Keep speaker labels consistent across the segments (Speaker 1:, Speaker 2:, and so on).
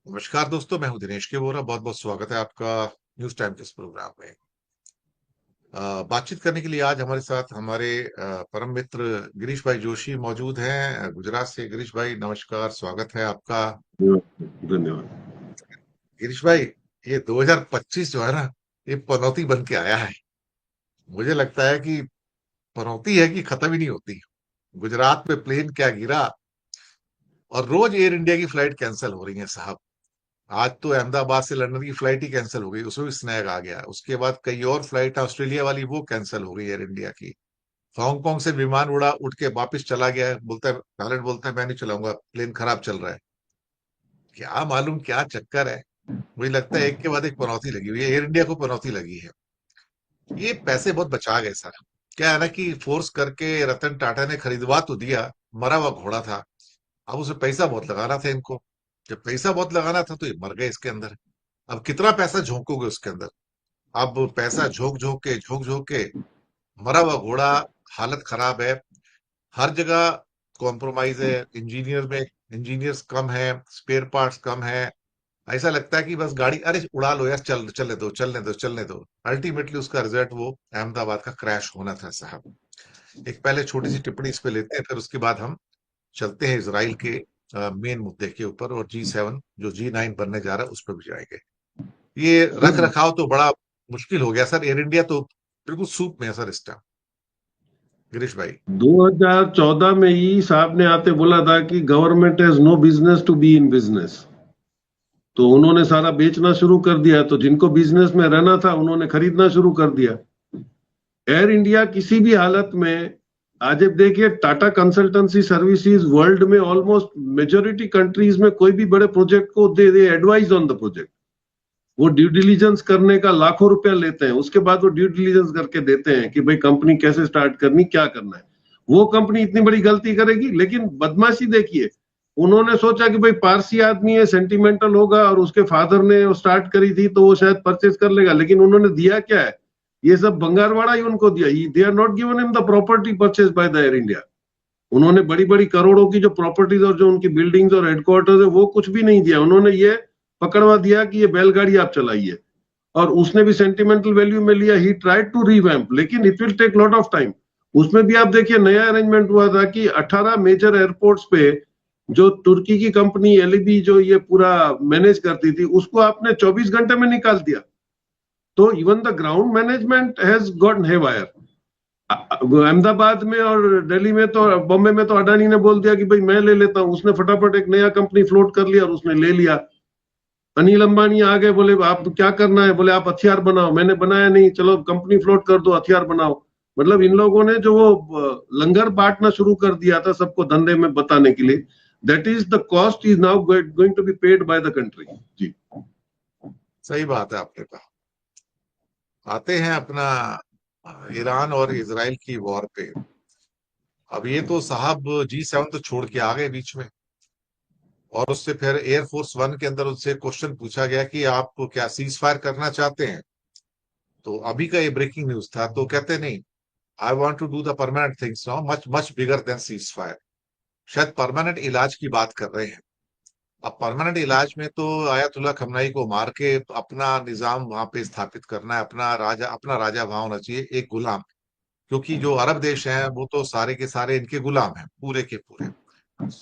Speaker 1: नमस्कार दोस्तों, मैं हूं दिनेश के बोरा। बहुत बहुत स्वागत है आपका न्यूज टाइम के इस प्रोग्राम में। बातचीत करने के लिए आज हमारे साथ हमारे परम मित्र गिरीश भाई जोशी मौजूद हैं, गुजरात से। गिरीश भाई नमस्कार, स्वागत है आपका।
Speaker 2: धन्यवाद।
Speaker 1: गिरीश भाई, ये 2025 जो है ना, ये पनौती बन के आया है। मुझे लगता है कि पनौती है कि खत्म ही नहीं होती। गुजरात में प्लेन क्या गिरा, और रोज एयर इंडिया की फ्लाइट कैंसिल हो रही है साहब। आज तो अहमदाबाद से लंदन की फ्लाइट ही कैंसिल हो गई, उसमें भी स्नैग आ गया। उसके बाद कई और फ्लाइट ऑस्ट्रेलिया वाली वो कैंसिल हो गई एयर इंडिया की। हांगकांग से विमान उठ के वापस चला गया है। बोलता है, पायलट बोलता है मैं नहीं चलाऊंगा, प्लेन खराब चल रहा है। क्या मालूम क्या चक्कर है। मुझे लगता है एक के बाद एक पनौती लगी हुई है, एयर इंडिया को पनौती लगी है। ये पैसे बहुत बचा गए सर। क्या है ना कि फोर्स करके रतन टाटा ने खरीदवा तो दिया, मरा हुआ घोड़ा था। अब उसे पैसा बहुत लगाना था इनको। जब पैसा बहुत लगाना था तो ये मर गए इसके अंदर। अब कितना पैसा झोंकोगे उसके अंदर। अब पैसा झोंक झोंक के मरा हुआ घोड़ा। हालत खराब है। हर जगह कॉम्प्रोमाइज है। इंजीनियर्स कम है, स्पेयर पार्ट्स कम है। ऐसा लगता है कि बस गाड़ी, अरे उड़ा लो यार, चलने दो। अल्टीमेटली उसका रिजल्ट वो अहमदाबाद का क्रैश होना था साहब। एक पहले छोटी सी टिप्पणी इस पे लेते हैं, फिर उसके बाद हम चलते हैं इसराइल के मेन मुद्दे के ऊपर, और G7 जो G9 बनने जा रहा है उस पर भी जाएंगे। ये रख
Speaker 2: सर,
Speaker 1: रखाव तो बड़ा मुश्किल हो गया सर। एयर इंडिया तो बिल्कुल सूप में है सर इस टाइम। गिरीश भाई।
Speaker 2: 2014 में ही साहब ने आते बोला था कि government has no business to be in business. तो उन्होंने सारा बेचना शुरू कर दिया, तो जिनको बिजनेस में रहना था उन्होंने खरीदना शुरू कर दिया। एयर इंडिया किसी भी हालत में, आज अब देखिए टाटा कंसल्टेंसी सर्विसेज वर्ल्ड में ऑलमोस्ट मेजोरिटी कंट्रीज में कोई भी बड़े प्रोजेक्ट को दे एडवाइज ऑन द प्रोजेक्ट। वो ड्यू डिलीजेंस करने का लाखों रुपया लेते हैं, उसके बाद वो ड्यू डिलीजेंस करके देते हैं कि भाई कंपनी कैसे स्टार्ट करनी, क्या करना है। वो कंपनी इतनी बड़ी गलती करेगी, लेकिन बदमाशी देखिए। उन्होंने सोचा कि भाई पारसी आदमी है, सेंटिमेंटल होगा, और उसके फादर ने स्टार्ट करी थी तो वो शायद परचेज कर लेगा, लेकिन उन्होंने दिया क्या है? ये सब बंगारवाड़ा ही उनको दिया। They are not given him the property purchase by the Air India. उन्होंने बड़ी बड़ी करोड़ों की जो प्रॉपर्टीज और जो उनकी बिल्डिंग्स और हेडक्वार्टर्स है वो कुछ भी नहीं दिया। उन्होंने ये पकड़वा दिया कि ये बैलगाड़ी आप चलाइए, और उसने भी सेंटिमेंटल वैल्यू में लिया। ही ट्राइड टू रिवैम्प, लेकिन it will take lot of time. उसमें भी आप देखिए नया अरेंजमेंट हुआ था कि 18 मेजर एयरपोर्ट्स पे जो तुर्की की कंपनी एलबी जो ये पूरा मैनेज करती थी, उसको आपने 24 घंटे में निकाल दिया। तो even the ground management has got haywire. Ahmedabad में और दिल्ली में तो, बॉम्बे में तो अडानी ने बोल दिया कि भाई मैं ले लेता हूं। उसने फटाफट एक नया कंपनी फ्लोट कर लिया और उसने ले लिया। अनिल अंबानी आ गए, बोले आप क्या करना है? बोले आप हथियार बनाओ। मैंने बनाया नहीं, चलो कंपनी फ्लोट कर दो, हथियार बनाओ। मतलब इन लोगों ने जो वो लंगर बांटना शुरू कर दिया था सबको धंधे में बताने के लिए, that is the cost is now going to be paid by the country. जी।
Speaker 1: सही बात है आपने कहा। आते हैं अपना ईरान और इसराइल की वॉर पे। अब ये तो साहब G7 तो छोड़ के आ गए बीच में। और उससे फिर एयरफोर्स वन के अंदर उनसे क्वेश्चन पूछा गया कि आप क्या सीज फायर करना चाहते हैं। तो अभी का ये ब्रेकिंग न्यूज था, तो कहते नहीं, I want to do the permanent things now, much much bigger than cease fire. शायद परमानेंट इलाज की बात कर रहे हैं। अब परमानेंट इलाज में तो आयतुल्ला खमनाई को मार के अपना निजाम वहां पे स्थापित करना है। अपना राजा वहां होना चाहिए, एक गुलाम। क्योंकि जो अरब देश हैं वो तो सारे के सारे इनके गुलाम हैं, पूरे के पूरे।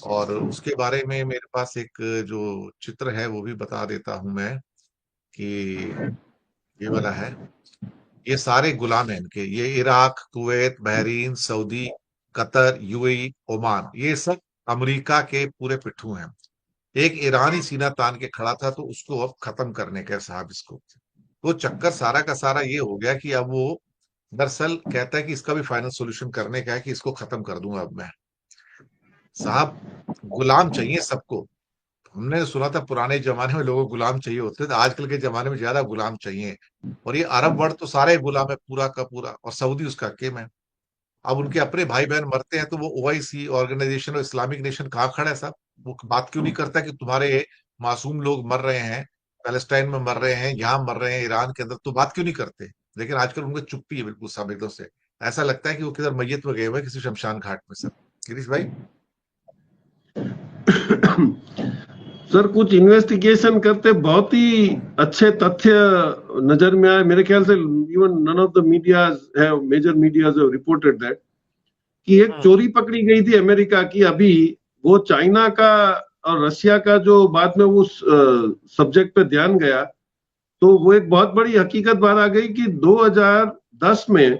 Speaker 1: और उसके बारे में मेरे पास एक जो चित्र है वो भी बता देता हूं मैं, कि ये वाला है। ये सारे गुलाम हैं इनके। ये Iraq, Kuwait, Bahrain, Saudi, Qatar, UAE, Oman, ये सब अमेरिका के पूरे पिट्ठू हैं। एक ईरानी सीना तान के खड़ा था, तो उसको अब खत्म करने का है साहब इसको। वो चक्कर सारा का सारा ये हो गया कि अब वो दरअसल कहता है कि इसका भी फाइनल सॉल्यूशन करने का है, कि इसको खत्म कर दूंगा अब मैं। साहब, गुलाम चाहिए सबको। हमने सुना था पुराने जमाने में लोगों को गुलाम चाहिए होते थे, आजकल के जमाने में ज्यादा गुलाम चाहिए। और ये अरब वर्ल्ड तो सारे गुलाम है पूरा का पूरा, और सऊदी उसका हकीम है। अब उनके अपने भाई बहन मरते हैं तो वो ओआईसी ऑर्गेनाइजेशन और इस्लामिक नेशन कहाँ खड़ा है साहब? वो बात क्यों नहीं करता कि तुम्हारे मासूम लोग मर रहे हैं, पैलेस्टाइन में मर रहे हैं, यहाँ मर रहे हैं, ईरान के अंदर, तो बात क्यों नहीं करते? लेकिन आजकल उनको चुप्पी है बिल्कुल सब एकदम से। ऐसा लगता है कि वो किधर मैयत में गए हुए हैं, किसी शमशान घाट में सर। गिरीश भाई।
Speaker 2: सर कुछ इन्वेस्टिगेशन करते बहुत ही अच्छे तथ्य नजर में आए मेरे ख्याल से। Even none of the media have major medias have reported that कि एक चोरी पकड़ी गई थी अमेरिका की अभी, वो चाइना का और रशिया का जो बाद में उस सब्जेक्ट पे ध्यान गया तो वो एक बहुत बड़ी हकीकत बाहर आ गई कि 2010 में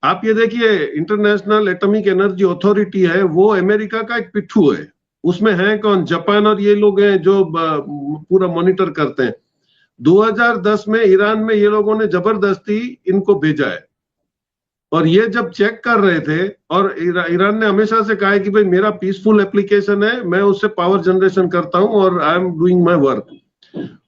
Speaker 2: आप ये देखिए इंटरनेशनल एटॉमिक एनर्जी अथॉरिटी है वो अमेरिका का एक पिट्ठू है, उसमें है कौन, जापान और ये लोग हैं जो पूरा मॉनिटर करते हैं। 2010 में ईरान में ये लोगों ने जबरदस्ती इनको भेजा है और ये जब चेक कर रहे थे और ईरान ने हमेशा से कहा है कि भाई मेरा पीसफुल एप्लीकेशन है, मैं उससे पावर जनरेशन करता हूं और I am doing my work.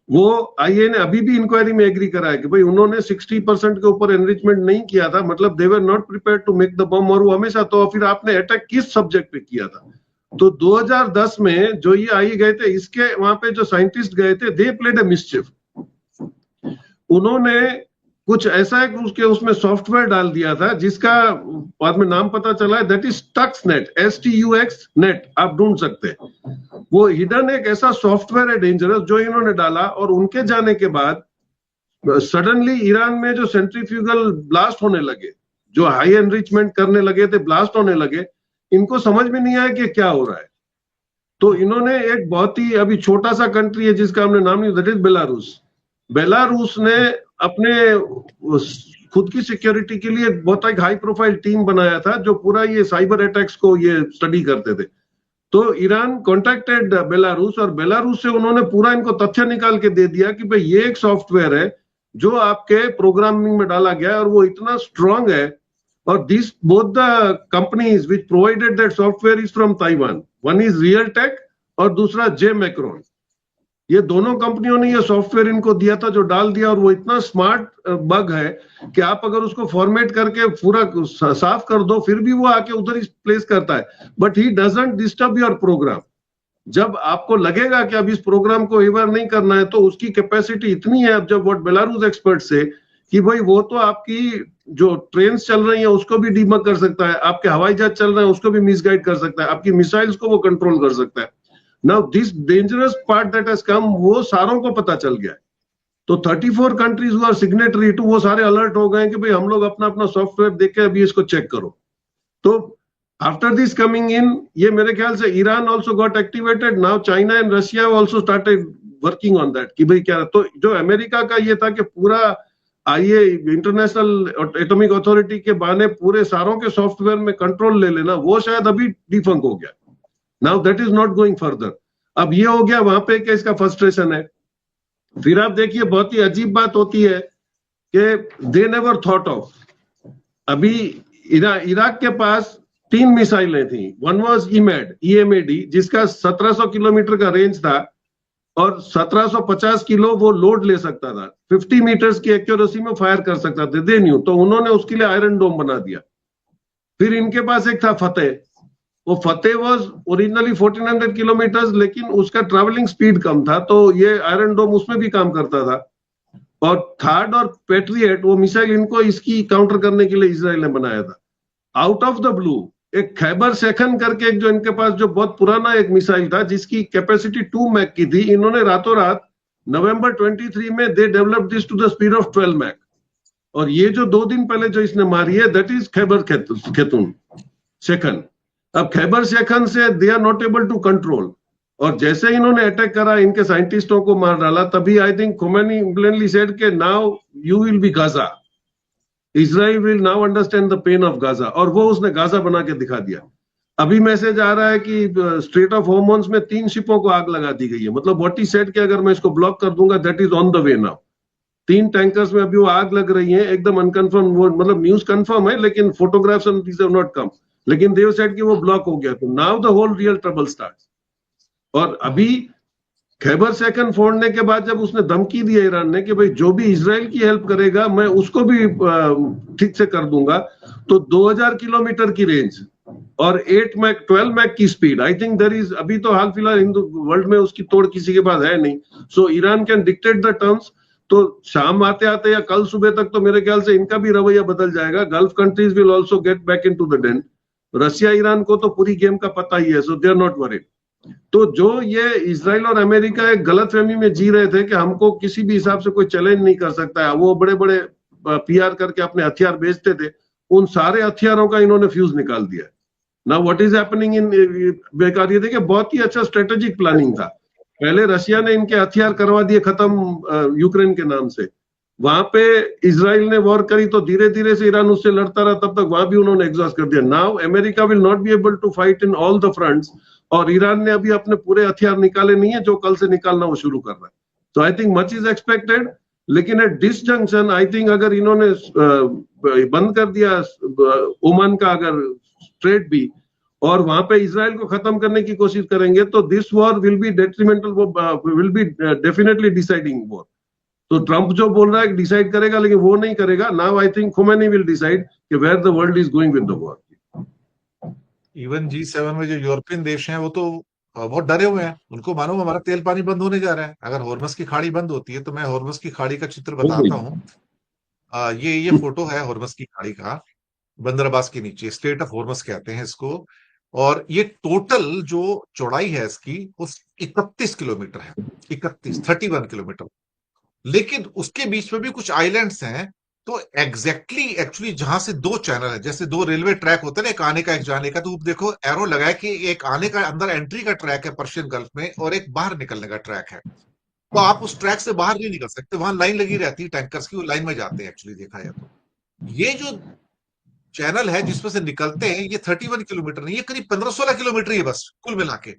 Speaker 2: वो आईए ने अभी भी इंक्वायरी में एग्री करा है कि भाई उन्होंने 60% के ऊपर एनरिचमेंट नहीं किया था, मतलब they were not prepared to make the bomb. और वो हमेशा तो फिर आपने अटैक किस सब्जेक्ट पे किया था? तो 2010 में जो ये आई गए थे इसके वहां पे जो साइंटिस्ट गए थे दे प्लेड ए मिस्चिफ। उन्होंने कुछ ऐसा है कि उसके उसमें सॉफ्टवेयर डाल दिया था जिसका बाद में नाम पता चला है, that is Stuxnet, STUX net, आप ढूंढ सकते हैं। वो हिडन एक ऐसा सॉफ्टवेयर है डेंजरस जो इन्होंने डाला और उनके जाने के बाद सडनली ईरान में जो सेंट्रीफ्यूगल ब्लास्ट होने लगे, जो हाई एनरिचमेंट करने लगे थे, ब्लास्ट होने लगे, इनको समझ में नहीं आया कि क्या हो रहा है। तो इन्होंने एक बहुत ही अभी छोटा सा कंट्री है जिसका हमने नाम नहीं, दैट इज बेलारूस। बेलारूस ने अपने खुद की सिक्योरिटी के लिए बहुत एक हाई प्रोफाइल टीम बनाया था जो पूरा ये साइबर अटैक्स को ये स्टडी करते थे। तो ईरान कॉन्टेक्टेड बेलारूस और बेलारूस से उन्होंने पूरा इनको तथ्य निकाल के दे दिया कि भाई ये एक सॉफ्टवेयर है जो आपके प्रोग्रामिंग में डाला गया है और वो इतना स्ट्रांग है। और this both the companies which provided that software is from Taiwan, one is Realtek और दूसरा जे मैक्रोन। ये दोनों कंपनियों ने ये सॉफ्टवेयर इनको दिया था जो डाल दिया और वो इतना स्मार्ट बग है कि आप अगर उसको फॉर्मेट करके पूरा साफ कर दो फिर भी वो आके उधर ही प्लेस करता है, but he doesn't disturb your programme. जब आपको लगेगा कि अब इस प्रोग्राम को रिवर नहीं करना है तो उसकी कैपेसिटी इतनी है, अब जब व्हाट बेलारूस एक्सपर्ट से कि भाई वो तो आपकी जो ट्रेन चल रही है उसको भी डीबग कर सकता है, आपके हवाई जहाज चल रहे हैं उसको भी मिसगाइड कर सकता है, आपकी मिसाइल्स को वो कंट्रोल कर सकता है। Now this dangerous part that has come, वो सारों को पता चल गया है। तो 34 countries who are signatory to वो सारे अलर्ट हो गए कि भाई हम लोग अपना अपना सॉफ्टवेयर देख के अभी इसको चेक करो। तो आफ्टर दिस कमिंग इन, ये मेरे ख्याल से Iran also got activated, now China and Russia also started working on that कि भाई क्या। तो जो अमेरिका का ये था कि पूरा आइए इंटरनेशनल एटॉमिक अथॉरिटी के बहाने पूरे सारों के सॉफ्टवेयर में कंट्रोल ले लेना, वो शायद अभी डिफंक हो गया। Now that is not going further. अब ये हो गया वहां पे कि इसका फ्रस्ट्रेशन है। फिर आप देखिए बहुत ही अजीब बात होती है कि दे नेवर थॉट ऑफ, अभी इराक के पास 3 मिसाइलें थी। वन वाज EMAD जिसका 1700 किलोमीटर का रेंज था और 1750 किलो वो लोड ले सकता था, 50 मीटर्स की एक्यूरेसी में फायर कर सकता था। दे न्यू, तो उन्होंने उसके लिए आयरन डोम बना दिया। फिर इनके पास एक था फतेह, वो फतेह वाज ओरिजिनली 1400 किलोमीटर लेकिन उसका ट्रैवलिंग स्पीड कम था तो ये आयरन डोम उसमें भी काम करता था। और थर्ड और पेट्रियट वो मिसाइल इनको इसकी काउंटर करने के लिए इजराइल ने बनाया था। आउट ऑफ द ब्लू एक खैबर सेखन करके एक जो इनके पास जो बहुत पुराना एक मिसाइल था जिसकी कैपेसिटी 2 मैक की थी, इन्होंने रातों रात नवंबर 23 में they develop this to the speed of 12 Mach. और ये जो 2 दिन पहले जो इसने मारी है दैट इज खैबर खेतून सेखन। अब खैबर सेखन से they are not able to control, और जैसे इन्होंने अटैक करा इनके साइंटिस्टों को मार डाला, तभी I think Khomeini plainly said के now you will be Gaza, Israel will now understand the pain of Gaza, और वो उसने गाजा बना के दिखा दिया। अभी मैसेज आ रहा है कि स्ट्रेट ऑफ हॉर्मोन्स में 3 शिपों को आग लगा दी गई है। मतलब व्हाट ही सेड कि अगर मैं इसको ब्लॉक कर दूंगा that is on the way now. 3 tankers में अभी वो आग लग रही है, एकदम अनकंफर्म, वो मतलब न्यूज कंफर्म है लेकिन photographs and these have not come, लेकिन देव सेड कि वो ब्लॉक हो गया। तो now the whole real trouble starts. और अभी खैबर सेकंड फोड़ने के बाद जब उसने धमकी दी ईरान ने कि भाई जो भी इजराइल की हेल्प करेगा मैं उसको भी ठीक से कर दूंगा, तो 2000 किलोमीटर की रेंज और 12 मैक की speed, I think there is, अभी तो हाल फिलहाल हिंदू वर्ल्ड में उसकी तोड़ किसी के पास है नहीं। So Iran can dictate the terms. तो शाम आते आते या कल सुबह तक तो मेरे ख्याल से इनका भी रवैया बदल जाएगा। Gulf countries will also get back into the den. Russia Iran को तो पूरी गेम का पता ही है, so they are not worried. तो जो ये इजराइल और अमेरिका एक गलतफहमी में जी रहे थे कि हमको किसी भी हिसाब से कोई चैलेंज नहीं कर सकता है, वो बड़े बड़े पीआर करके अपने हथियार बेचते थे, उन सारे हथियारों का इन्होंने फ्यूज निकाल दिया। ना व्हाट इज हैपनिंग इन बेकार, ये देखिए बहुत ही अच्छा स्ट्रेटेजिक प्लानिंग था। पहले रशिया ने इनके हथियार करवा दिए खत्म यूक्रेन के नाम से, वहां पे इजराइल ने वॉर करी तो धीरे धीरे से ईरान उससे लड़ता रहा, तब तक वहां भी उन्होंने एग्जॉस्ट कर दिया। Now America will not be able to fight in all the fronts, और ईरान ने अभी अपने पूरे हथियार निकाले नहीं है, जो कल से निकालना वो शुरू कर रहा है। तो I think much is expected, लेकिन at this junction I think अगर इन्होंने बंद कर दिया ओमान का अगर स्ट्रेट भी, और वहां पे इसराइल को खत्म करने की कोशिश करेंगे, तो this war will be detrimental, will be definitely deciding war. तो ट्रंप जो बोल रहा है डिसाइड करेगा, लेकिन वो नहीं करेगा। Now I think Khomeini will decide कि where the world is going with the war.
Speaker 1: Even G7 में जो यूरोपियन देश हैं वो तो बहुत डरे हुए हैं, उनको मालूम हमारा तेल पानी बंद होने जा रहा है। अगर हॉर्मस की खाड़ी बंद होती है, तो मैं हॉर्मस की खाड़ी का चित्र बताता हूँ। ये फोटो है हॉर्मस की खाड़ी का, बंदर अब्बास के नीचे, स्टेट ऑफ हॉर्मस कहते हैं इसको। और ये टोटल जो चौड़ाई है इसकी, उस 31 किलोमीटर है, 31 किलोमीटर। लेकिन उसके बीच में भी कुछ आइलैंड्स हैं। तो एक्चुअली जहां से दो चैनल है, जैसे दो रेलवे ट्रैक होते हैं ना, एक आने का एक जाने का, तो आप देखो एरो लगा है कि एक आने का अंदर एंट्री का ट्रैक है पर्शियन गल्फ में, और एक बाहर निकलने का ट्रैक है। तो आप उस ट्रैक से बाहर नहीं निकल सकते, वहां लाइन लगी रहती है टैंकर्स की, वो लाइन में जाते हैं एक्चुअली देखा जाए तो। ये जो चैनल है जिसमें से निकलते हैं, ये 31 किलोमीटर नहीं, ये करीब 15-16 किलोमीटर ही है बस कुल मिला के।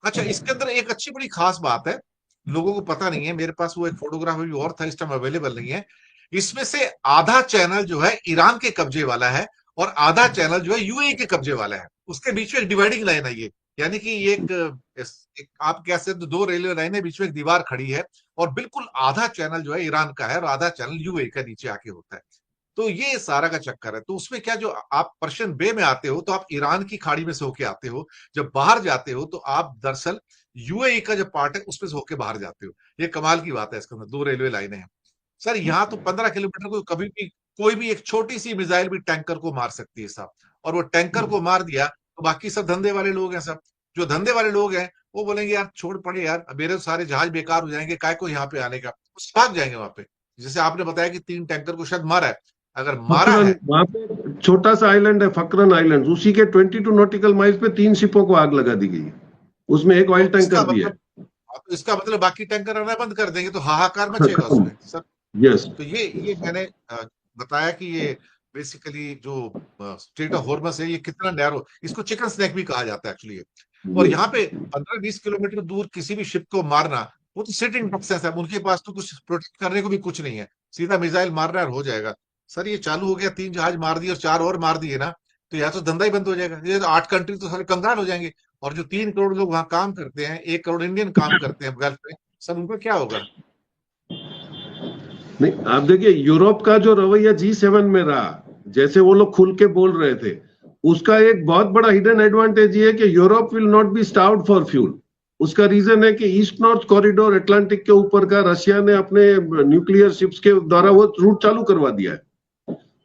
Speaker 1: अच्छा, इसके अंदर एक अच्छी बड़ी खास बात है, लोगों को पता नहीं है, मेरे पास वो एक फोटोग्राफ भी और था, इस टाइम अवेलेबल नहीं है। इसमें से आधा चैनल जो है ईरान के कब्जे वाला है, और आधा चैनल जो है यूएई के कब्जे वाला है। उसके बीच में एक डिवाइडिंग लाइन है ये, यानी कि ये एक आप कह सकते हो दो रेलवे लाइन है, बीच में एक दीवार खड़ी है, और बिल्कुल आधा चैनल जो है ईरान का है और आधा चैनल यूएई का नीचे आके होता है। तो ये सारा का चक्कर है। तो उसमें क्या, जो आप पर्शियन बे में आते हो तो आप ईरान की खाड़ी में से होके आते हो, जब बाहर जाते हो तो आप दरअसल यूएई का जो पार्ट है उसमें से होके बाहर जाते हो। ये कमाल की बात है, इसके अंदर दो रेलवे लाइनें हैं। सर यहाँ तो 15 किलोमीटर को कभी भी कोई भी एक छोटी सी मिसाइल भी टैंकर को मार सकती है साहब, और वो टैंकर को मार दिया तो बाकी सब धंधे वाले लोग हैं सब, जो धंधे वाले लोग हैं वो बोलेंगे यार छोड़ पड़े यार, मेरे तो सारे जहाज बेकार हो जाएंगे, काय को यहाँ पे आने का, वो भाग जाएंगे वहां पे। जैसे आपने बताया कि 3 टैंकर को शायद मारा है, अगर मारा
Speaker 2: फकरन,
Speaker 1: है
Speaker 2: वहां पे छोटा सा आइलैंड है फकरन आइलैंड, उसी के 22 नॉटिकल माइल्स पे 3 शिपों को आग लगा दी गई, उसमें एक ऑयल
Speaker 1: तो इसका
Speaker 2: टैंकर भी है।
Speaker 1: मतलब तो इसका मतलब बाकी टैंकर आना बंद कर देंगे तो हाहाकार मचेगा
Speaker 2: खत्म।
Speaker 1: उसमें सर।
Speaker 2: यस।
Speaker 1: तो ये मैंने बताया कि ये बेसिकली जो स्ट्रेट ऑफ हॉर्मस है, ये कितना नैरो, इसको चिकन स्नैक भी कहा जाता है एक्चुअली। और यहाँ पे 15-20 किलोमीटर दूर किसी भी शिप को मारना, वो तो सिटिंग प्रोसेस है, उनके पास तो कुछ प्रोटेक्ट करने को भी कुछ नहीं है, सीधा मिसाइल मारना और हो जाएगा। सर ये चालू हो गया, 3 जहाज मार दिए और 4 और मार दिए ना, तो या तो धंधा ही बंद हो जाएगा, ये तो 8 कंट्री तो सारे कंगाल हो जाएंगे। और जो 3 करोड़ लोग वहां काम करते हैं, 1 करोड़ इंडियन काम करते हैं गल्फ में, सर उनका क्या होगा?
Speaker 2: नहीं, आप देखिए यूरोप का जो रवैया G7 में रहा, जैसे वो लोग खुल के बोल रहे थे, उसका एक बहुत बड़ा हिडन एडवांटेज ये है कि Europe will not B starved for fuel. उसका रीजन है कि ईस्ट नॉर्थ कॉरिडोर अटलांटिक के ऊपर का रशिया ने अपने न्यूक्लियर शिप्स के द्वारा वो रूट चालू करवा दिया है।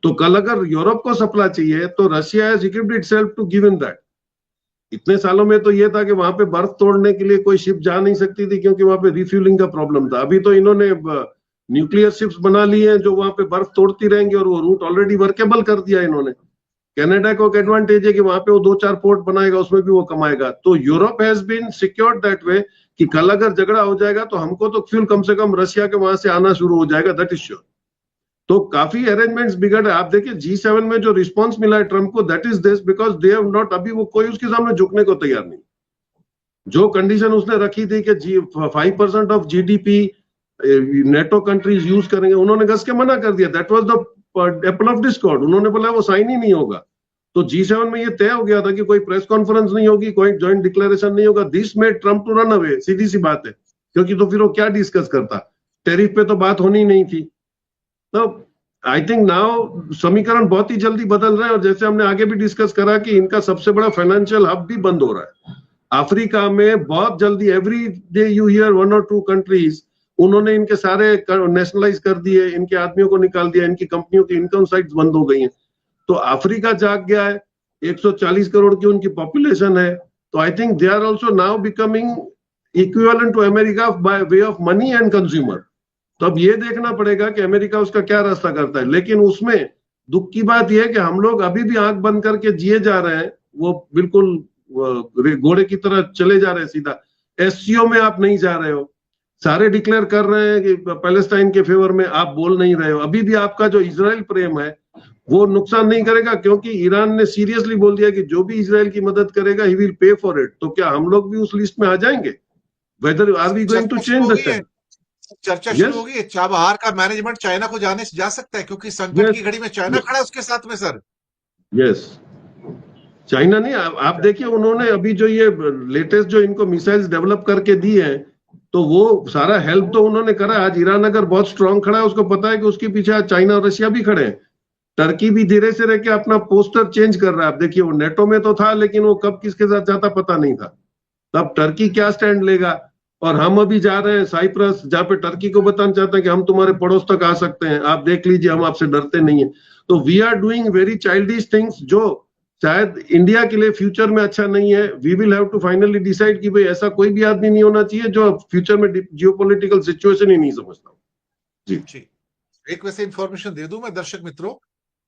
Speaker 2: तो कल अगर यूरोप को सप्लाई चाहिए तो Russia has equipped itself to give in that. इतने सालों में तो ये था कि वहां पे बर्फ तोड़ने के लिए कोई शिप जा नहीं सकती थी, क्योंकि वहां पे रिफ्यूलिंग का प्रॉब्लम था। अभी तो इन्होंने न्यूक्लियर शिप्स बना ली हैं जो वहां पे बर्फ तोड़ती रहेंगी, और वो रूट ऑलरेडी वर्केबल कर दिया इन्होंने। कनाडा को एक एडवांटेज है कि वहां पे वो 2-4 पोर्ट बनाएगा, उसमें भी वो कमाएगा। तो Europe has been secured that way कि कल अगर झगड़ा हो जाएगा तो हमको तो फ्यूल कम से कम रशिया के वहां से आना शुरू हो जाएगा, दैट इज श्योर। तो काफी अरेंजमेंट्स बिगड़ है। आप देखिए G7 में जो रिस्पांस मिला है ट्रम्प को, that is this because they have not, अभी वो कोई उसके सामने झुकने को तैयार नहीं। जो कंडीशन उसने रखी थी कि 5% of GDP NATO countries use करेंगे, उन्होंने घस के मना कर दिया। That was the Apple of Discord, उन्होंने बोला वो साइन ही नहीं होगा। तो G7 में ये तय हो गया था कि कोई प्रेस कॉन्फ्रेंस नहीं होगी, कोई जॉइंट डिक्लेरेशन नहीं होगा। This made Trump to run away, सीधी सी बात है, क्योंकि तो फिर वो क्या डिस्कस करता, टेरिफ पे तो बात होनी नहीं थी। तो आई थिंक नाउ समीकरण बहुत ही जल्दी बदल रहे हैं, और जैसे हमने आगे भी डिस्कस करा कि इनका सबसे बड़ा फाइनेंशियल हब भी बंद हो रहा है अफ्रीका में बहुत जल्दी। एवरी डे यू हियर 1 और 2 कंट्रीज, उन्होंने इनके सारे नेशनलाइज कर दिए, इनके आदमियों को निकाल दिया, इनकी कंपनियों की इनकम साइट्स बंद हो गई हैं। तो अफ्रीका जाग गया है, 140 करोड़ की उनकी पॉपुलेशन है, तो I think they are also now becoming equivalent to America by way of money and consumer. तो अब ये देखना पड़ेगा कि अमेरिका उसका क्या रास्ता करता है। लेकिन उसमें दुख की बात यह है कि हम लोग अभी भी आंख बंद करके जिए जा रहे हैं, वो बिल्कुल घोड़े की तरह चले जा रहे हैं सीधा। एससीओ में आप नहीं जा रहे हो, सारे डिक्लेयर कर रहे हैं कि पैलेस्टाइन के फेवर में, आप बोल नहीं रहे हो। अभी भी आपका जो इजराइल प्रेम है वो नुकसान नहीं करेगा, क्योंकि ईरान ने सीरियसली बोल दिया कि जो भी इजराइल की मदद करेगा he will pay for it. तो क्या हम लोग भी उस लिस्ट में आ जाएंगे? Whether are we going to
Speaker 1: चर्चा शुरू
Speaker 2: चेंज
Speaker 1: हो
Speaker 2: द
Speaker 1: गई है,
Speaker 2: स्टैंड?
Speaker 1: चर्चा शुरू हो
Speaker 2: यस,
Speaker 1: गई है। चाबहार का मैनेजमेंट चाइना को जाने जा सकता है, क्योंकि संकट
Speaker 2: यस,
Speaker 1: की घड़ी में चाइना खड़ा है उसके साथ में सर।
Speaker 2: यस। चाइना नहीं, आप देखिए उन्होंने अभी जो ये लेटेस्ट जो इनको मिसाइल्स डेवलप करके दी है, तो वो सारा हेल्प तो उन्होंने करा है। आज ईरान अगर बहुत स्ट्रांग खड़ा है, उसको पता है कि उसके पीछे आज चाइना और रशिया भी खड़े हैं। टर्की भी धीरे से रह के अपना पोस्टर चेंज कर रहा है। आप देखिए, वो नेटो में तो था, लेकिन वो कब किसके साथ जाता पता नहीं था। तब टर्की क्या स्टैंड लेगा? और हम अभी जा रहे हैं साइप्रस, जहां पे टर्की को बताना चाहते हैं कि हम तुम्हारे पड़ोस तक आ सकते हैं, आप देख लीजिए, हम आपसे डरते नहीं है। तो we are doing very childish things, जो शायद इंडिया के लिए फ्यूचर में अच्छा नहीं है। We will have to finally decide कि भाई ऐसा कोई भी आदमी नहीं होना चाहिए जो फ्यूचर में जियोपॉलिटिकल सिचुएशन ही नहीं समझता। जी,
Speaker 1: जी, एक वैसे इंफॉर्मेशन दे दूं मैं दर्शक मित्रों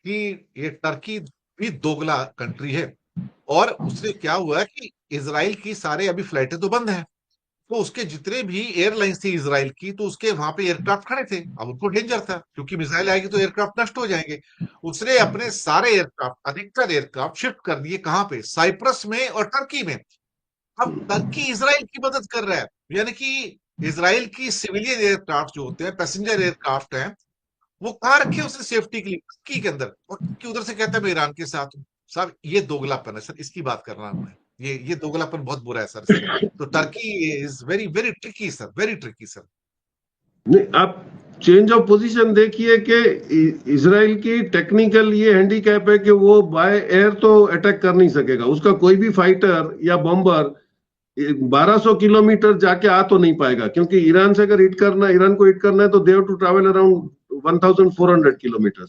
Speaker 1: कि ये टर्की भी दोगला कंट्री है, और उससे क्या हुआ है कि इजराइल की सारे अभी फ्लाइटें तो बंद हैं, तो उसके जितने भी एयरलाइंस थी इजराइल की, तो उसके वहां पे एयरक्राफ्ट खड़े थे। अब उनको डेंजर था, क्योंकि मिसाइल आएगी तो एयरक्राफ्ट नष्ट हो जाएंगे। उसने अपने सारे एयरक्राफ्ट, अधिकतर एयरक्राफ्ट शिफ्ट कर दिए कहां पे? साइप्रस में और टर्की में। अब टर्की इजराइल की मदद कर रहा है, यानी कि इजराइल की सिविलियन एयरक्राफ्ट जो होते हैं, पैसेंजर एयरक्राफ्ट हैं, वो कहाँ रखे उसने सेफ्टी के लिए? टर्की के अंदर। और टर्की उधर से कहता है मैं ईरान के साथ हूँ। साहब ये दोगलापन है सर, इसकी बात कर रहा हूं मैं। ये दोगलापन बहुत बुरा है सर इसका। तो Turkey is very very tricky sir, very tricky sir.
Speaker 2: नहीं, आप चेंज ऑफ पोजीशन देखिए कि इजराइल की टेक्निकल ये हैंडीकैप है कि वो बाय एयर तो अटैक कर नहीं सकेगा। उसका कोई भी फाइटर या बॉम्बर 1200 किलोमीटर जाके आ तो नहीं पाएगा, क्योंकि ईरान से अगर ईरान को हिट करना है तो they have to travel around 1400 kilometre.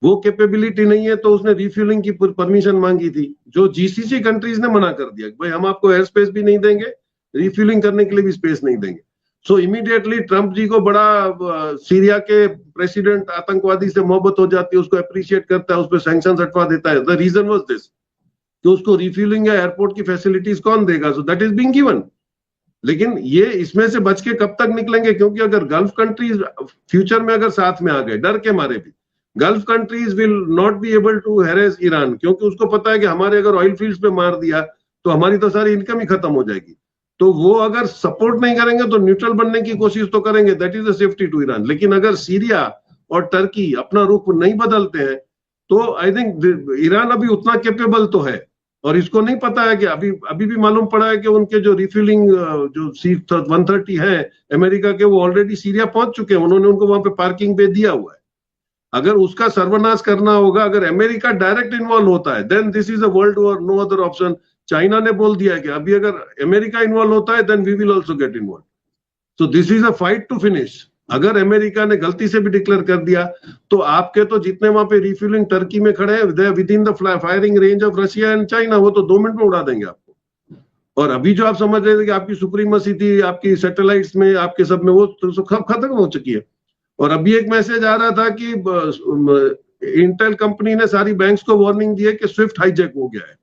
Speaker 2: वो कैपेबिलिटी नहीं है, तो उसने रिफ्यूलिंग की परमिशन मांगी थी, जो जीसीसी कंट्रीज ने मना कर दिया, भाई हम आपको एयर स्पेस भी नहीं देंगे, रिफ्यूलिंग करने के लिए भी स्पेस नहीं देंगे। सो इमीडिएटली ट्रंप जी को बड़ा सीरिया के प्रेसिडेंट आतंकवादी से मोहब्बत हो जाती है, उसको अप्रिशिएट करता है, उस पर सैंक्शन हटवा देता है। द रीजन वाज दिस कि उसको रिफ्यूलिंग या एयरपोर्ट की फैसिलिटीज कौन देगा? So that is being given. लेकिन ये इसमें से बच के कब तक निकलेंगे? क्योंकि अगर गल्फ कंट्रीज फ्यूचर में अगर साथ में आ गए, डर के मारे भी, Gulf countries will not be able to harass Iran, क्योंकि उसको पता है कि हमारे अगर ऑयल फील्ड्स पे मार दिया तो हमारी तो सारी इनकम ही खत्म हो जाएगी। तो वो अगर सपोर्ट नहीं करेंगे तो न्यूट्रल बनने की कोशिश तो करेंगे, that is the safety to Iran. लेकिन अगर सीरिया और टर्की अपना रुख नहीं बदलते हैं, तो आई थिंक ईरान अभी उतना कैपेबल तो है। और इसको नहीं पता है कि अभी अभी भी मालूम पड़ा है कि उनके जो रिफ्यूलिंग जो C-130 है अमेरिका के, वो ऑलरेडी सीरिया पहुंच चुके हैं। उन्होंने उनको वहां पे पार्किंग पे दिया हुआ है। अगर उसका सर्वनाश करना होगा, अगर अमेरिका डायरेक्ट इन्वॉल्व होता है, then this is a world war, no other option. China ने बोल दिया है कि अभी अगर अमेरिका इन्वॉल्व होता है, then we will also get involve. So this is a fight to finish. अगर अमेरिका ने गलती से भी डिक्लेयर कर दिया, तो आपके तो जितने वहां पे रिफ्यूलिंग टर्की में खड़े हैं, with in the firing range of Russia and China, वो तो 2 मिनट में उड़ा देंगे आपको। और अभी जो आप समझ रहे थे कि आपकी सुप्रीमसी थी, आपकी सैटेलाइट्स में, आपके सब में, वो तो खत्म हो चुकी है। और अभी एक मैसेज आ रहा था कि इंटेल कंपनी ने सारी बैंक्स को वार्निंग दी है कि स्विफ्ट हाईजैक हो गया है,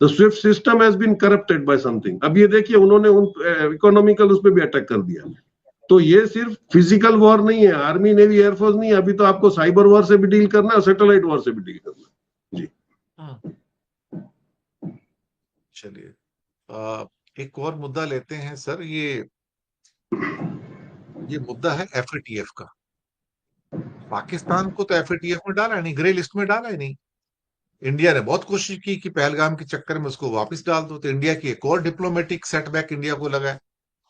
Speaker 2: the SWIFT system has been corrupted by something. अब ये देखिए, उन्होंने उन इकोनॉमिकल उस पर भी अटैक कर दिया। तो ये सिर्फ फिजिकल वॉर नहीं है, आर्मी नेवी एयरफोर्स नहीं है, अभी तो आपको साइबर वॉर से भी डील करना है और सैटेलाइट वॉर से भी डील करना है। जी,
Speaker 1: चलिए, एक और मुद्दा लेते हैं सर। ये मुद्दा है एफएटीएफ का। पाकिस्तान को तो एफएटीएफ में डाला नहीं, ग्रे लिस्ट में डाला ही नहीं। इंडिया ने बहुत कोशिश की कि पहलगाम के चक्कर में उसको वापस डाल दो, तो इंडिया की एक और डिप्लोमेटिक सेटबैक इंडिया को लगा है।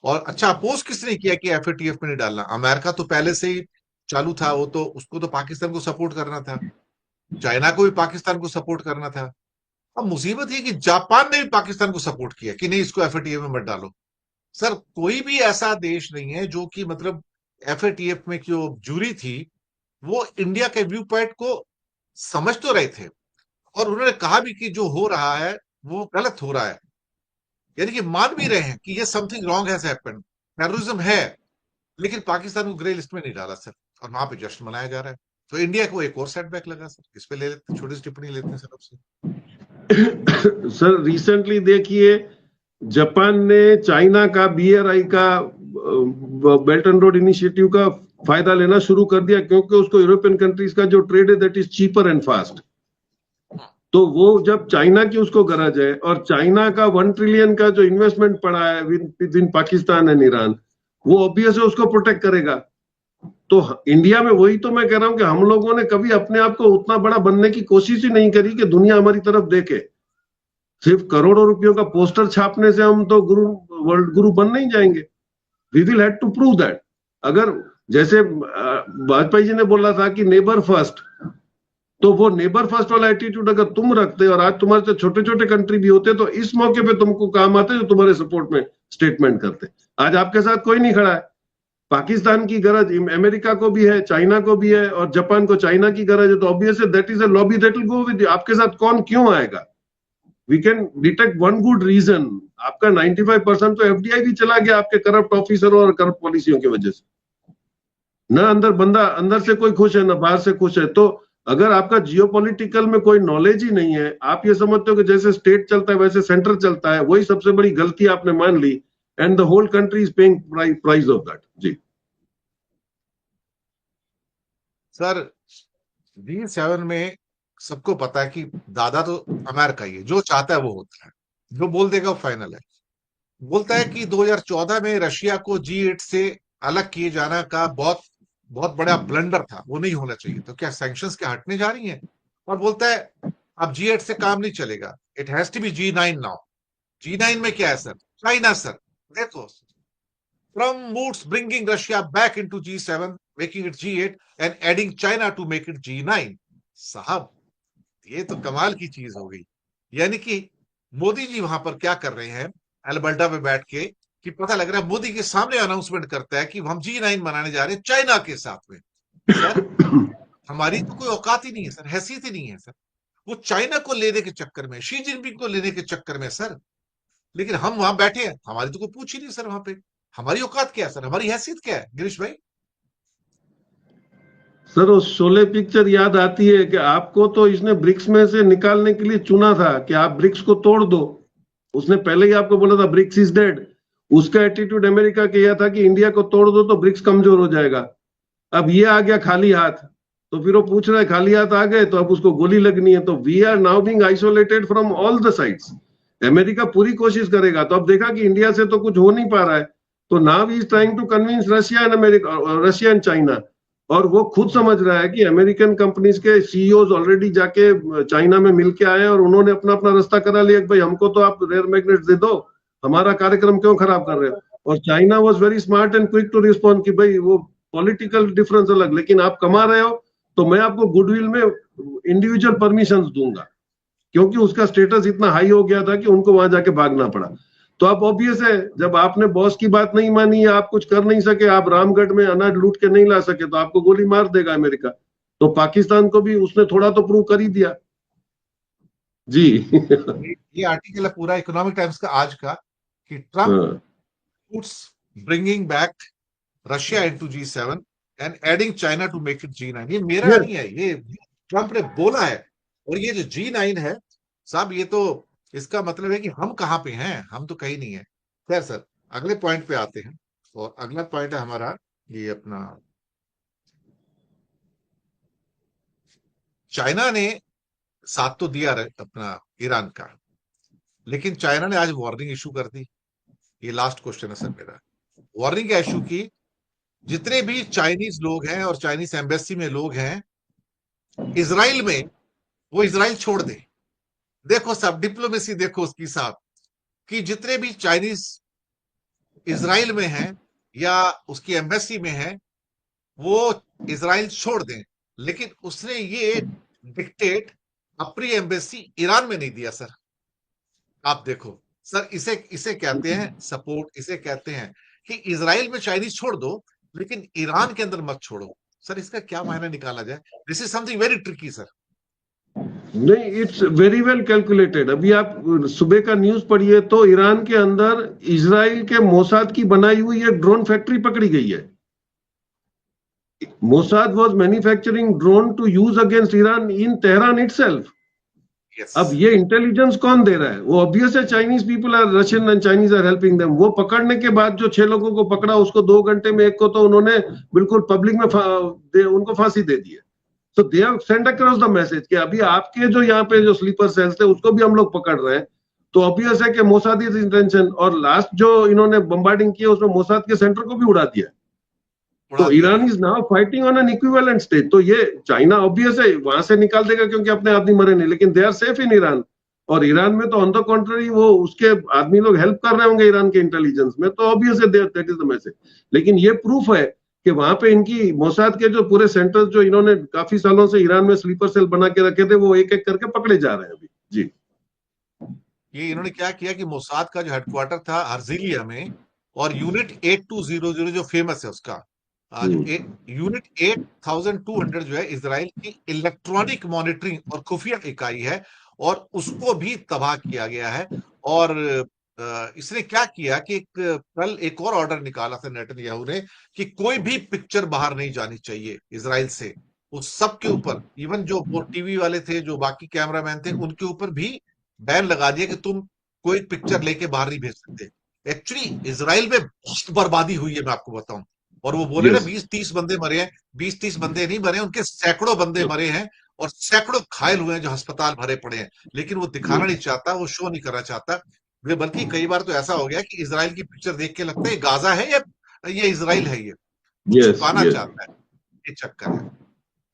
Speaker 1: और अच्छा, अपोज किसने किया कि एफएटीएफ में नहीं डालना? अमेरिका तो पहले से ही चालू था, वो तो उसको तो पाकिस्तान को सपोर्ट करना था, चाइना को भी पाकिस्तान को सपोर्ट करना था। अब मुसीबत ये कि जापान ने भी पाकिस्तान को सपोर्ट किया कि नहीं, इसको एफएटीएफ में मत डालो। सर, कोई भी ऐसा देश नहीं है जो कि मतलब एफएटीएफ में जो जूरी थी, वो इंडिया के व्यू पॉइंट को समझ तो रहे थे, और उन्होंने कहा भी कि जो हो रहा है वो गलत हो रहा है। यानी कि मान भी रहे हैं कि ये something wrong has happened, terrorism है, लेकिन पाकिस्तान को ग्रे लिस्ट में नहीं डाला सर, और वहां पे जश्न मनाया जा रहा है। तो इंडिया को एक और सेटबैक लगा सर, इस पे ले लेते, छोटी सी टिप्पणी लेते हैं सर आपसे।
Speaker 2: सर रिसेंटली देखिए, जापान ने चाइना का बीआरआई का बेल्ट एंड रोड इनिशिएटिव का फायदा लेना शुरू कर दिया, क्योंकि उसको यूरोपियन कंट्रीज का जो ट्रेड है that is cheaper and fast. तो वो जब चाइना की उसको गरज है, और चाइना का 1 ट्रिलियन का जो इन्वेस्टमेंट पड़ा है with in Pakistan and Iran, वो ऑब्वियस है उसको प्रोटेक्ट करेगा। तो इंडिया में वही तो मैं कह रहा हूं कि हम लोगों ने कभी अपने आप को उतना बड़ा बनने की कोशिश ही नहीं करी कि दुनिया हमारी तरफ देखे। सिर्फ करोड़ों रुपयों का पोस्टर छापने से हम तो गुरु, वर्ल्ड गुरु बन नहीं जाएंगे। We will have to prove that. अगर जैसे वाजपेयी जी ने बोला था कि नेबर फर्स्ट, तो वो नेबर फर्स्ट वाला एटीट्यूड अगर तुम रखते और आज तुम्हारे से छोटे छोटे कंट्री भी होते, तो इस मौके पे तुमको काम आते जो तुम्हारे सपोर्ट में स्टेटमेंट करते। आज आपके साथ कोई नहीं खड़ा है। पाकिस्तान की गरज अमेरिका को भी है, चाइना को भी है, और जापान को चाइना की गरज है, तो obvious that is a lobby that will go with. आपके साथ कौन क्यों आएगा? We can detect one good reason. आपका 95% तो एफडीआई भी चला गया आपके करप्ट ऑफिसरों और करप्ट पॉलिसियों की वजह से। न अंदर बंदा अंदर से कोई खुश है, न बाहर से खुश है। तो अगर आपका जियोपॉलिटिकल में कोई नॉलेज ही नहीं है, आप ये समझते हो कि जैसे स्टेट चलता है वैसे सेंटर चलता है, वही सबसे बड़ी गलती आपने मान ली। And the whole country is paying price of that. जी
Speaker 1: सर G7 में सबको पता है कि दादा तो अमेरिका ही है, जो चाहता है वो होता है, जो बोल देगा वो फाइनल है। बोलता है कि 2014 में रशिया को G8 से अलग किए जाना का बहुत बहुत बड़ा ब्लंडर था, वो नहीं होना चाहिए। तो क्या सैंक्शंस क्या हटने जा रही हैं? और बोलता है अब G8 से काम नहीं चलेगा, it has to be G9 now. G9 में क्या है सर? China sir. देखो, Trump moods bringing Russia back into G7, making it G8 and adding China to make it G9। साहब, ये तो कमाल की चीज हो गई। यानी कि मोदी जी वहां पर क्या कर रहे हैं, अल्बर्टा पे बैठ के, कि पता लग रहा है मोदी के सामने अनाउंसमेंट करता है कि हम G9 मनाने जा रहे हैं चाइना के साथ में। सर, हमारी तो कोई औकात ही नहीं है सर, हैसियत ही नहीं है सर। वो चाइना को लेने के चक्कर में, शी जिनपिंग को लेने के चक्कर में सर, लेकिन हम वहां बैठे हैं, हमारी तो कोई पूछ ही नहीं सर वहां पे। हमारी औकात क्या है सर, हमारी हैसियत क्या है गिरीश भाई?
Speaker 2: सर, वो शोले पिक्चर याद आती है कि आपको तो इसने ब्रिक्स में से निकालने के लिए चुना था कि आप ब्रिक्स को तोड़ दो। उसने पहले ही आपको बोला था ब्रिक्स इज डेड। उसका एटीट्यूड अमेरिका का यह था कि इंडिया को तोड़ दो तो ब्रिक्स कमजोर हो जाएगा। अब ये आ गया खाली हाथ, तो फिर वो पूछ रहा है खाली हाथ आ गए तो अब उसको गोली लगनी है। तो we are now being isolated from all the sides. America पूरी कोशिश करेगा, तो अब देखा कि इंडिया से तो कुछ हो नहीं पा रहा है, तो now he is trying to convince Russia and America, Russia and China. और वो खुद समझ रहा है कि अमेरिकन कंपनीज के सीईओज ऑलरेडी जाके चाइना में मिल के आए और उन्होंने अपना अपना रास्ता करा लिया कि भाई हमको तो आप रेयर मैग्नेट्स दे दो, हमारा कार्यक्रम क्यों खराब कर रहे हो। और China was very smart and quick to respond कि भाई वो पॉलिटिकल डिफरेंस अलग, लेकिन आप कमा रहे हो तो मैं आपको गुडविल में इंडिविजुअल परमिशन दूंगा। क्योंकि उसका स्टेटस इतना हाई हो गया था कि उनको वहां जाके भागना पड़ा। तो अब ऑब्वियस है, जब आपने बॉस की बात नहीं मानी या आप कुछ कर नहीं सके, आप रामगढ़ में अनाज लूट के नहीं ला सके, तो आपको गोली मार देगा अमेरिका। तो पाकिस्तान को भी उसने थोड़ा तो प्रूव कर ही दिया। जी
Speaker 1: ये आर्टिकल है पूरा इकोनॉमिक टाइम्स का आज का, कि ट्रम्प
Speaker 2: हाँ
Speaker 1: puts bringing back Russia into G7 and adding China to make it G9। ये मेरा
Speaker 2: यस
Speaker 1: नहीं है, ये ट्रम्प ने बोला है। और ये जो G9 है साहब, ये तो इसका मतलब है कि हम कहाँ पे हैं, हम तो कहीं नहीं है। खैर सर, अगले पॉइंट पे आते हैं। और अगला पॉइंट है हमारा ये अपना, चाइना ने साथ तो दिया अपना ईरान का, लेकिन चाइना ने आज वार्निंग इशू कर दी। ये लास्ट क्वेश्चन है सर मेरा। वार्निंग क्या इशू की? जितने भी चाइनीज लोग हैं और चाइनीज एम्बेसी में लोग हैं इसराइल में, वो इसराइल छोड़ दे। देखो साहब, डिप्लोमेसी देखो उसकी साहब, कि जितने भी चाइनीज इसराइल में हैं या उसकी एम्बेसी में हैं, वो इसराइल छोड़ दें। लेकिन उसने ये डिक्टेट अपनी एम्बेसी ईरान में नहीं दिया सर। आप देखो सर, इसे इसे कहते हैं सपोर्ट, इसे कहते हैं कि इसराइल में चाइनीज छोड़ दो लेकिन ईरान के अंदर मत छोड़ो। सर, इसका क्या मायना निकाला जाए? This is something very tricky sir.
Speaker 2: नहीं, इट्स वेरी वेल कैलकुलेटेड। अभी आप सुबह का न्यूज पढ़िए तो ईरान के अंदर इजराइल के मोसाद की बनाई हुई एक ड्रोन फैक्ट्री पकड़ी गई है। Mossad was manufacturing drone to use against Iran in Tehran itself.
Speaker 1: Yes.
Speaker 2: अब ये इंटेलिजेंस कौन दे रहा है? वो ऑब्वियस है, Chinese people are, Russian and Chinese are helping them. वो पकड़ने के बाद जो 6 लोगों को पकड़ा, उसको 2 घंटे में एक को तो उन्होंने बिल्कुल पब्लिक में उनको फांसी दे दी है। तो they have send across the message कि अभी आपके जो यहाँ पे जो स्लीपर सेल्स थे उसको भी हम लोग पकड़ रहे हैं। तो ऑब्वियस है कि मोसाद इज इंटेंशन। और लास्ट जो इन्होंने बम्बार्डिंग किया उसमें मोसाद के सेंटर को भी उड़ा दिया।
Speaker 1: उड़ा
Speaker 2: तो
Speaker 1: दिया
Speaker 2: ईरान
Speaker 1: है।
Speaker 2: Is now fighting on an equivalent stage. तो ये चाइना ऑब्वियस है वहां से निकाल देगा क्योंकि अपने आदमी मरे नहीं, लेकिन they are safe in Iran. और ईरान में तो ऑन द कॉन्ट्ररी वो उसके आदमी लोग हेल्प कर रहे होंगे ईरान के इंटेलिजेंस में, तो ऑब्वियस है दैट इज द मैसेज। लेकिन ये प्रूफ है कि वहां पे इनकी मोसाद के जो पूरे सेंटर्स जो इन्होंने काफी सालों से ईरान में स्लीपर सेल बना के रखे थे, वो एक एक करके पकड़े जा रहे हैं अभी। जी।
Speaker 1: ये इन्होंने क्या किया कि मोसाद का जो हेडक्वार्टर था हर्जिलिया में, और यूनिट 8200 जो फेमस है उसका, जो यूनिट 8200 जो है इसराइल की इलेक्ट्रॉनिक मॉनिटरिंग और खुफिया इकाई है, और उसको भी तबाह किया गया है। और इसने क्या किया कि कल एक और ऑर्डर निकाला था नेतन्याहू ने कि कोई भी पिक्चर बाहर नहीं जानी चाहिए इसराइल से। उस सब के ऊपर, इवन जो वो टीवी वाले थे, जो बाकी कैमरामैन थे, उनके ऊपर भी बैन लगा दिया कि तुम कोई पिक्चर लेके बाहर नहीं भेज सकते। एक्चुअली इसराइल में बहुत बर्बादी हुई है, मैं आपको बताऊं। और वो बोले ना
Speaker 2: यस।
Speaker 1: 20-30 बंदे मरे हैं, 20-30 बंदे नहीं मरे, उनके सैकड़ों बंदे मरे हैं, और सैकड़ों घायल हुए हैं जो अस्पताल भरे पड़े हैं। लेकिन वो दिखाना नहीं चाहता, वो शो नहीं करना चाहता। वे बल्कि कई बार तो ऐसा हो गया कि इसराइल की पिक्चर देख के लगता है ये गाजा है या ये इसराइल है, ये वो
Speaker 2: यस।
Speaker 1: छुपाना
Speaker 2: यस।
Speaker 1: चाहता है। ये चक्कर है।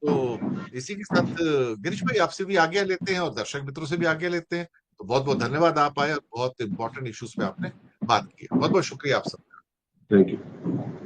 Speaker 1: तो इसी के साथ गिरीश भाई आपसे भी आज्ञा लेते हैं और दर्शक मित्रों से भी आज्ञा लेते हैं। तो बहुत बहुत धन्यवाद, आप आए और बहुत इंपॉर्टेंट इश्यूज पे आपने बात की। बहुत बहुत शुक्रिया आप सब।
Speaker 2: Thank you.